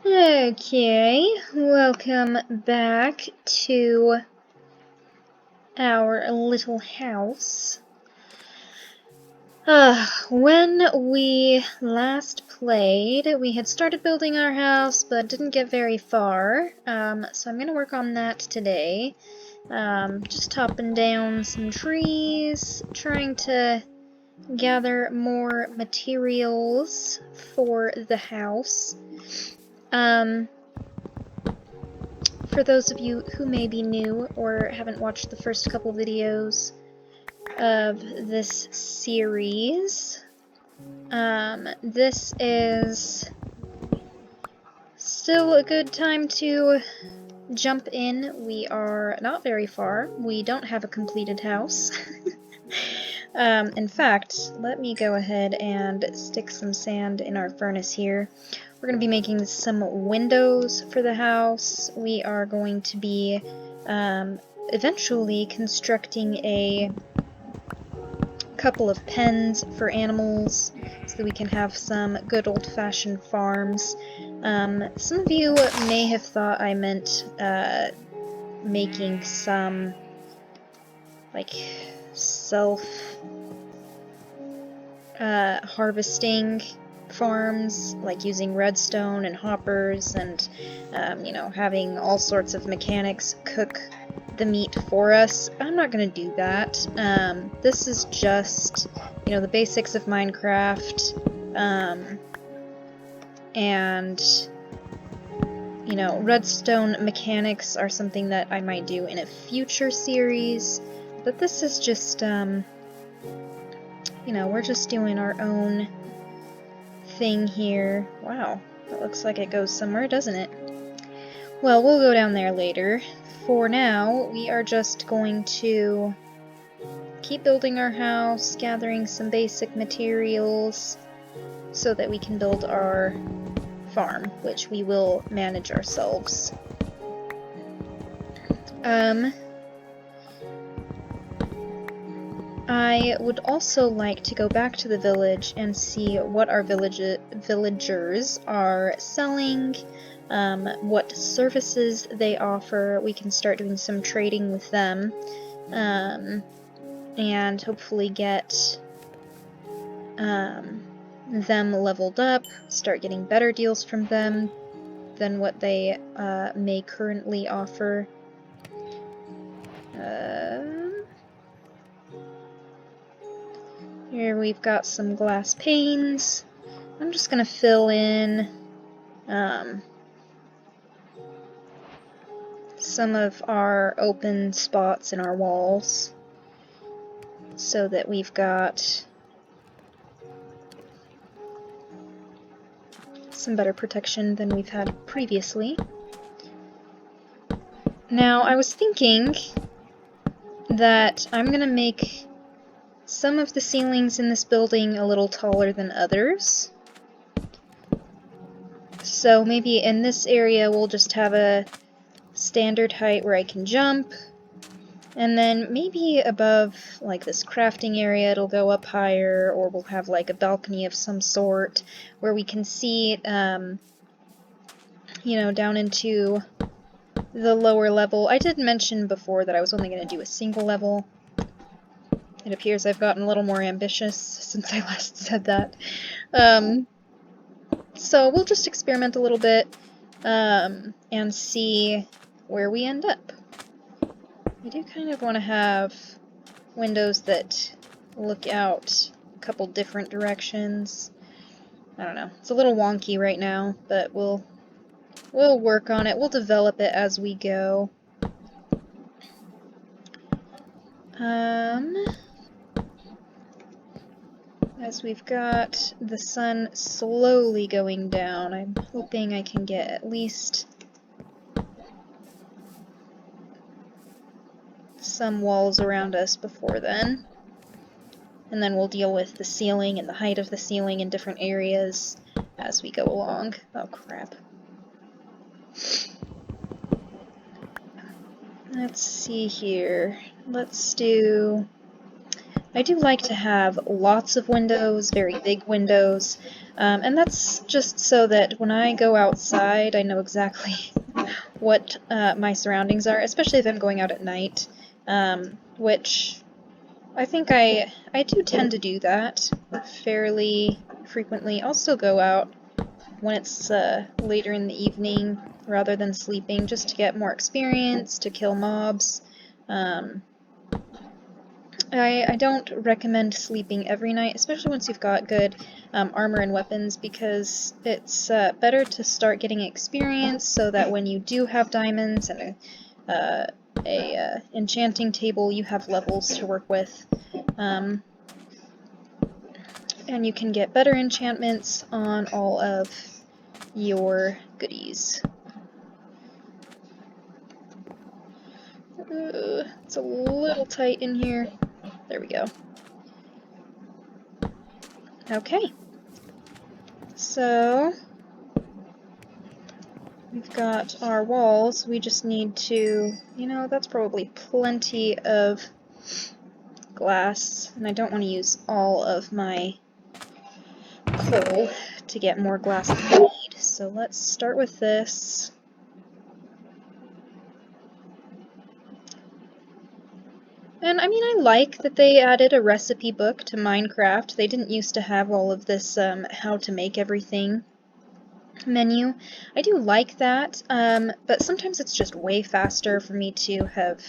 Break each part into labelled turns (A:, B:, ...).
A: Okay, welcome back to our little house. When we last played, we had started building our house, but didn't get very far. So I'm gonna work on that today. Just chopping down some trees, trying to gather more materials for the house. For those of you who may be new or haven't watched the first couple videos of this series, this is still a good time to jump in. We are not very far. We don't have a completed house. In fact, let me go ahead and stick some sand in our furnace here. We're going to be making some windows for the house. We are going to be eventually constructing a couple of pens for animals so that we can have some good old-fashioned farms. Some of you may have thought I meant making some like harvesting farms, like using redstone and hoppers and, you know, having all sorts of mechanics cook the meat for us. I'm not gonna do that. This is just, you know, the basics of Minecraft, and, you know, redstone mechanics are something that I might do in a future series, but this is just, you know, we're just doing our own thing here. Wow, that looks like it goes somewhere, doesn't it? Well, we'll go down there later. For now, we are just going to keep building our house, gathering some basic materials, so that we can build our farm, which we will manage ourselves. I would also like to go back to the village and see what our villagers are selling, what services they offer. We can start doing some trading with them, and hopefully get them leveled up, start getting better deals from them than what they may currently offer. Here we've got some glass panes. I'm just gonna fill in some of our open spots in our walls so that we've got some better protection than we've had previously. Now, I was thinking that I'm gonna make some of the ceilings in this building a little taller than others. So maybe in this area we'll just have a standard height where I can jump, and then maybe above like this crafting area it'll go up higher, or we'll have like a balcony of some sort where we can see, you know, down into the lower level. I did mention before that I was only going to do a single level. It appears I've gotten a little more ambitious since I last said that. So we'll just experiment a little bit, and see where we end up. I do kind of want to have windows that look out a couple different directions. I don't know. It's a little wonky right now, but we'll work on it. We'll develop it as we go. As we've got the sun slowly going down, I'm hoping I can get at least some walls around us before then. And then we'll deal with the ceiling and the height of the ceiling in different areas as we go along. Oh crap. Let's see here. Let's do I do like to have lots of windows, very big windows, and that's just so that when I go outside, I know exactly what my surroundings are, especially if I'm going out at night, which I think I do tend to do that fairly frequently. I'll still go out when it's later in the evening rather than sleeping, just to get more experience, to kill mobs. I don't recommend sleeping every night, especially once you've got good armor and weapons, because it's better to start getting experience so that when you do have diamonds and a enchanting table, you have levels to work with. And you can get better enchantments on all of your goodies. It's a little tight in here. There we go. Okay. So we've got our walls. We just need to, that's probably plenty of glass, and I don't want to use all of my coal to get more glass than I need. So let's start with this. And I mean, I like that they added a recipe book to Minecraft. They didn't used to have all of this how to make everything menu. I do like that, but sometimes it's just way faster for me to have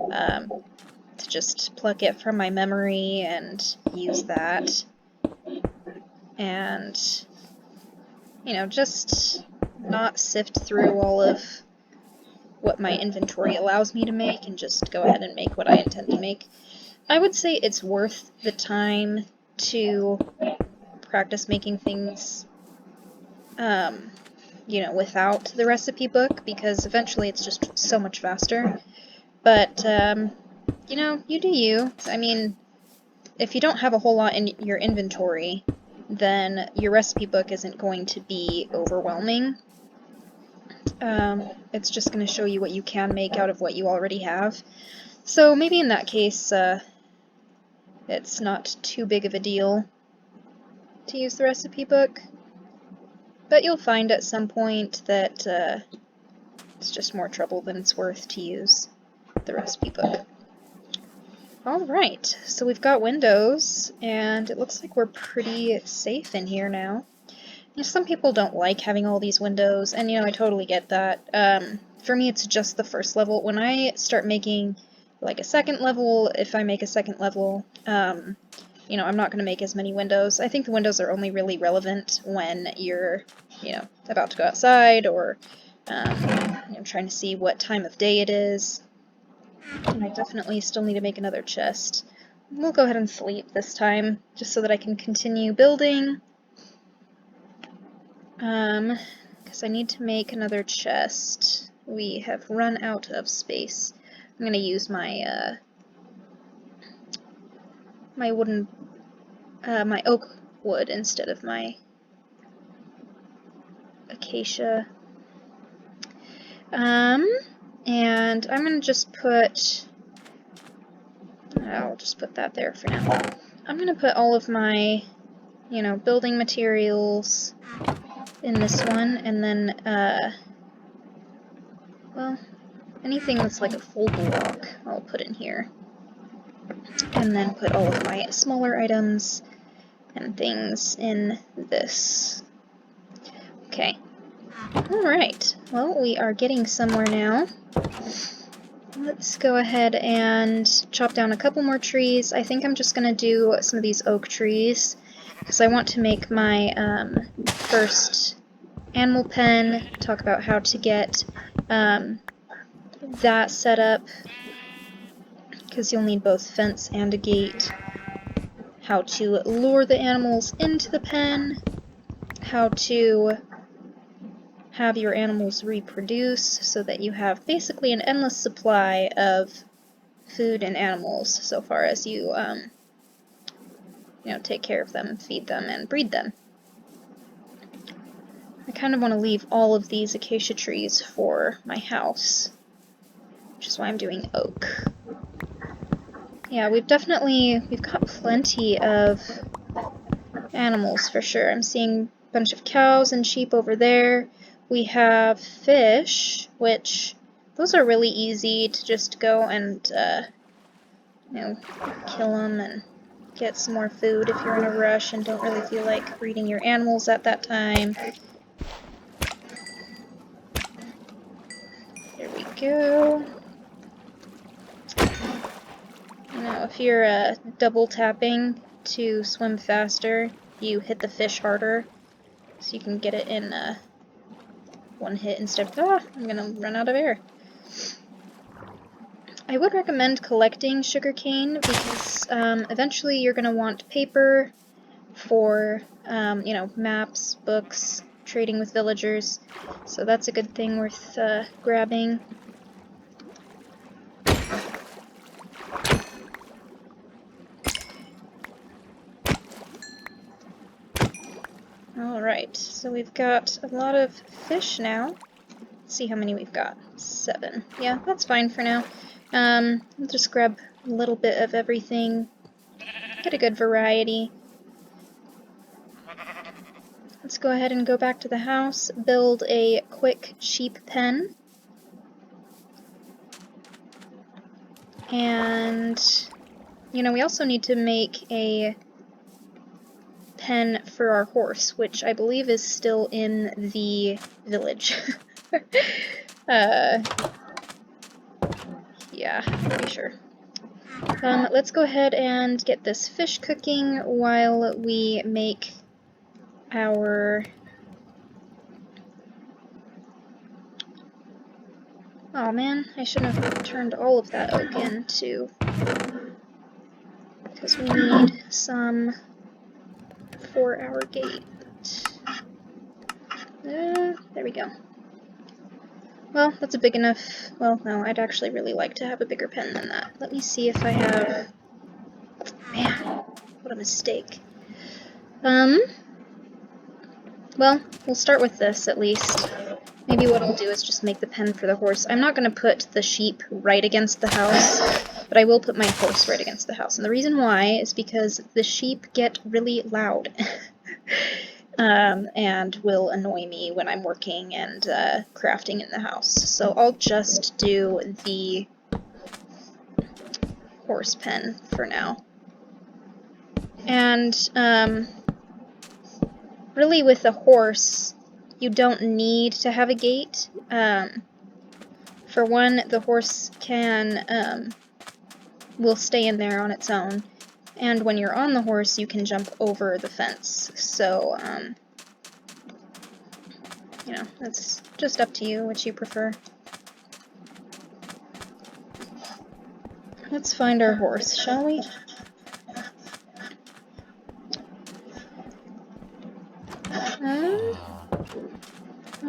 A: to just pluck it from my memory and use that. And, just not sift through all of what my inventory allows me to make and just go ahead and make what I intend to make. I would say it's worth the time to practice making things, without the recipe book, because eventually it's just so much faster. But, you do you. I mean, if you don't have a whole lot in your inventory, then your recipe book isn't going to be overwhelming. It's just going to show you what you can make out of what you already have. So maybe in that case, it's not too big of a deal to use the recipe book. But you'll find at some point that it's just more trouble than it's worth to use the recipe book. Alright, so we've got windows, and it looks like we're pretty safe in here now. Some people don't like having all these windows, and I totally get that. For me, it's just the first level. When I start making like a second level, if I make a second level, I'm not going to make as many windows. I think the windows are only really relevant when you're, about to go outside, or trying to see what time of day it is. And I definitely still need to make another chest. We'll go ahead and sleep this time, just so that I can continue building. Because I need to make another chest. We have run out of space. I'm going to use my, my wooden, my oak wood instead of my acacia. And I'm going to just put, I'll just put that there for now. I'm going to put all of my, building materials in this one, and then, well, anything that's like a full block, I'll put in here. And then put all of my smaller items and things in this. Okay. Alright, well, we are getting somewhere now. Let's go ahead and chop down a couple more trees. I think I'm just going to do some of these oak trees, because I want to make my first animal pen, talk about how to get that set up, because you'll need both fence and a gate, how to lure the animals into the pen, how to have your animals reproduce so that you have basically an endless supply of food and animals so far as you, take care of them, feed them, and breed them. I kind of want to leave all of these acacia trees for my house, which is why I'm doing oak. Yeah, we've got plenty of animals for sure. I'm seeing a bunch of cows and sheep over there. We have fish, which those are really easy to just go and, kill them and get some more food if you're in a rush and don't really feel like breeding your animals at that time. There we go. Now, if you're double tapping to swim faster, you hit the fish harder, so you can get it in one hit instead of, I'm gonna run out of air. I would recommend collecting sugarcane because eventually you're gonna want paper for, maps, books, trading with villagers, so that's a good thing worth grabbing. Alright, so we've got a lot of fish now. Let's see how many we've got. 7. Yeah, that's fine for now. I'll just grab a little bit of everything, get a good variety. Let's go ahead and go back to the house, build a quick sheep pen. And, we also need to make a pen for our horse, which I believe is still in the village. Yeah, pretty sure. Let's go ahead and get this fish cooking while we make our... Oh man, I shouldn't have turned all of that oak in too, because we need some for our gate. There we go. Well, that's a big enough... Well, no, I'd actually really like to have a bigger pen than that. Let me see if I have... Man, what a mistake. Well, we'll start with this at least. Maybe what I'll do is just make the pen for the horse. I'm not going to put the sheep right against the house, but I will put my horse right against the house. And the reason why is because the sheep get really loud. And will annoy me when I'm working and crafting in the house. So I'll just do the horse pen for now. And really with a horse, you don't need to have a gate. For one, the horse will stay in there on its own. And when you're on the horse, you can jump over the fence. So, that's just up to you, which you prefer. Let's find our horse, shall we?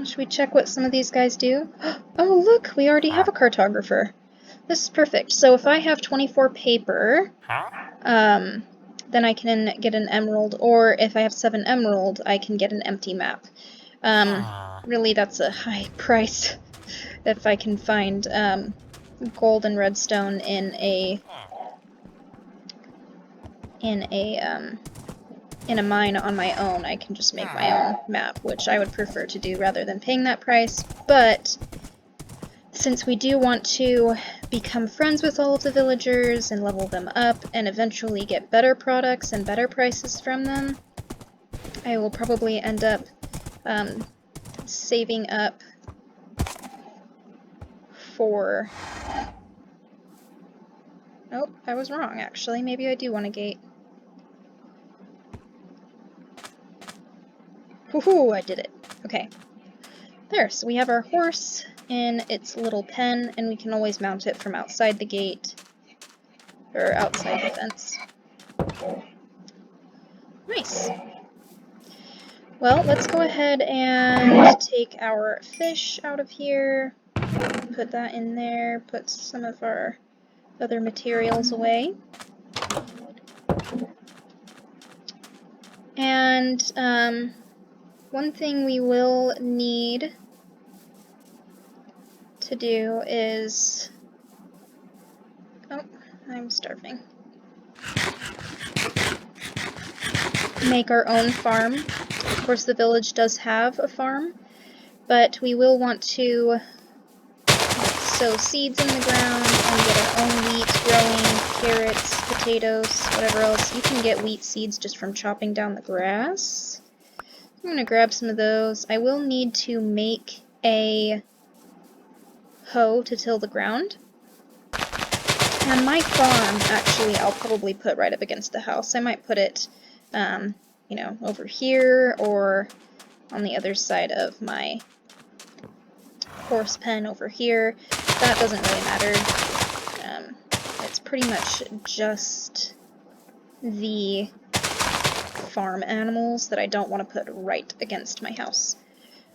A: Should we check what some of these guys do? Oh, look! We already have a cartographer. This is perfect. So if I have 24 paper, then I can get an emerald, or if I have 7 emerald, I can get an empty map. Really, that's a high price if I can find gold and redstone in a mine on my own. I can just make my own map, which I would prefer to do rather than paying that price, but since we do want to become friends with all of the villagers and level them up and eventually get better products and better prices from them, I will probably end up saving up for... Oh, I was wrong, actually. Maybe I do want a gate. Woohoo! I did it. Okay. There, so we have our horse in its little pen, and we can always mount it from outside the gate, or outside the fence. Nice. Well, let's go ahead and take our fish out of here, put that in there, put some of our other materials away. And one thing we will need to do is... Oh, I'm starving. make our own farm. Of course, the village does have a farm, but we will want to sow seeds in the ground and get our own wheat growing, carrots, potatoes, whatever else. You can get wheat seeds just from chopping down the grass. I'm going to grab some of those. I will need to make a hoe to till the ground. And my farm, actually, I'll probably put right up against the house. I might put it, you know, over here or on the other side of my horse pen over here. That doesn't really matter. It's pretty much just the farm animals that I don't want to put right against my house.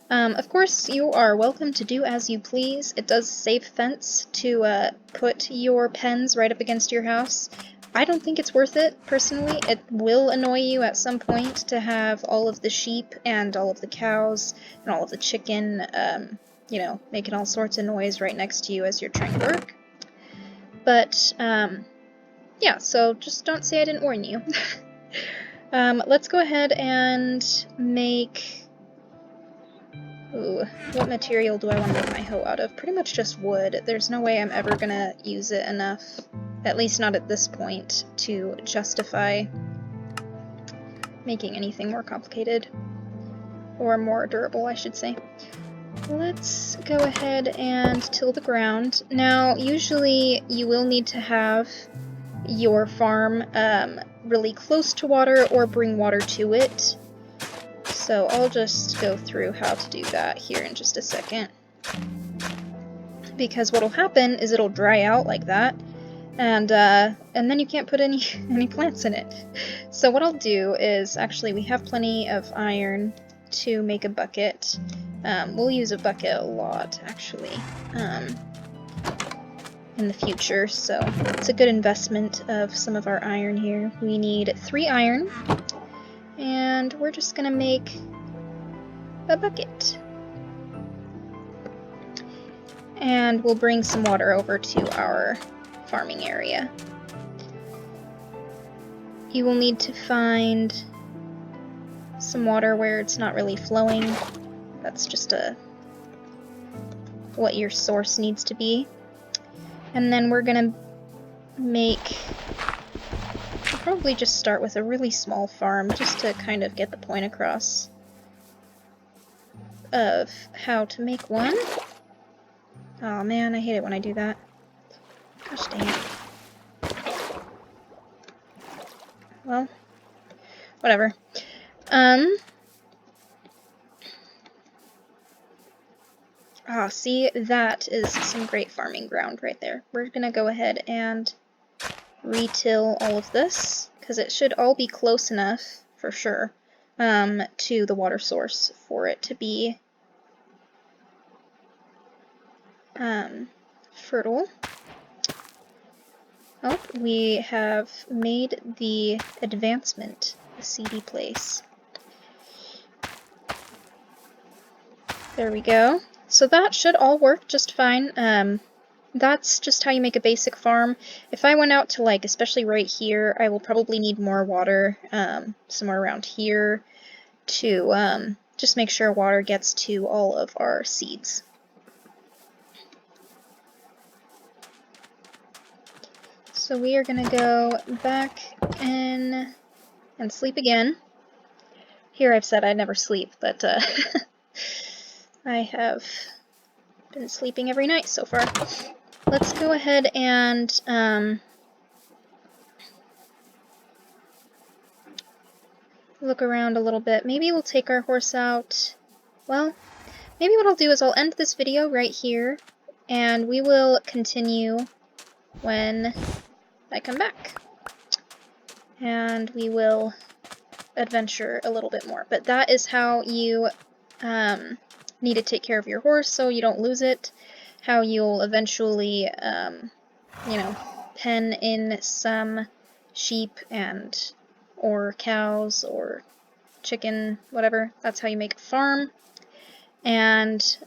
A: Of course, you are welcome to do as you please. It does save fence to put your pens right up against your house. I don't think it's worth it, personally. It will annoy you at some point to have all of the sheep and all of the cows and all of the chicken, you know, making all sorts of noise right next to you as you're trying to work. But, yeah, so just don't say I didn't warn you. Let's go ahead and make... Ooh, what material do I want to make my hoe out of? Pretty much just wood. There's no way I'm ever gonna use it enough, at least not at this point, to justify making anything more complicated. Or more durable, I should say. Let's go ahead and till the ground. Now, usually you will need to have your farm really close to water or bring water to it. So I'll just go through how to do that here in just a second. Because what'll happen is it'll dry out like that, and then you can't put any plants in it. So what I'll do is, actually we have plenty of iron to make a bucket. We'll use a bucket a lot, actually, in the future, so it's a good investment of some of our iron here. We need 3 iron. And we're just gonna make a bucket. And we'll bring some water over to our farming area. You will need to find some water where it's not really flowing. That's just what your source needs to be. And then we're gonna make... probably just start with a really small farm, just to kind of get the point across of how to make one. Oh man, I hate it when I do that. Gosh dang it. Well, whatever. See, that is some great farming ground right there. We're gonna go ahead and retill all of this, because it should all be close enough, for sure, to the water source for it to be fertile. Oh, we have made the advancement a seedy place. There we go. So that should all work just fine. That's just how you make a basic farm. If I went out to, like, especially right here, I will probably need more water, somewhere around here, to just make sure water gets to all of our seeds. So we are going to go back in and sleep again. Here I've said I'd never sleep, but I have been sleeping every night so far. Let's go ahead and look around a little bit. Maybe we'll take our horse out. Well, maybe what I'll do is I'll end this video right here, and we will continue when I come back. And we will adventure a little bit more. But that is how you need to take care of your horse so you don't lose it. How you'll eventually, you know, pen in some sheep and or cows or chicken, whatever. That's how you make a farm. And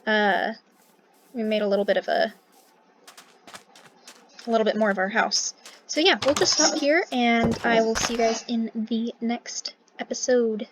A: we made a little bit more of our house. So yeah, we'll just stop here, and I will see you guys in the next episode.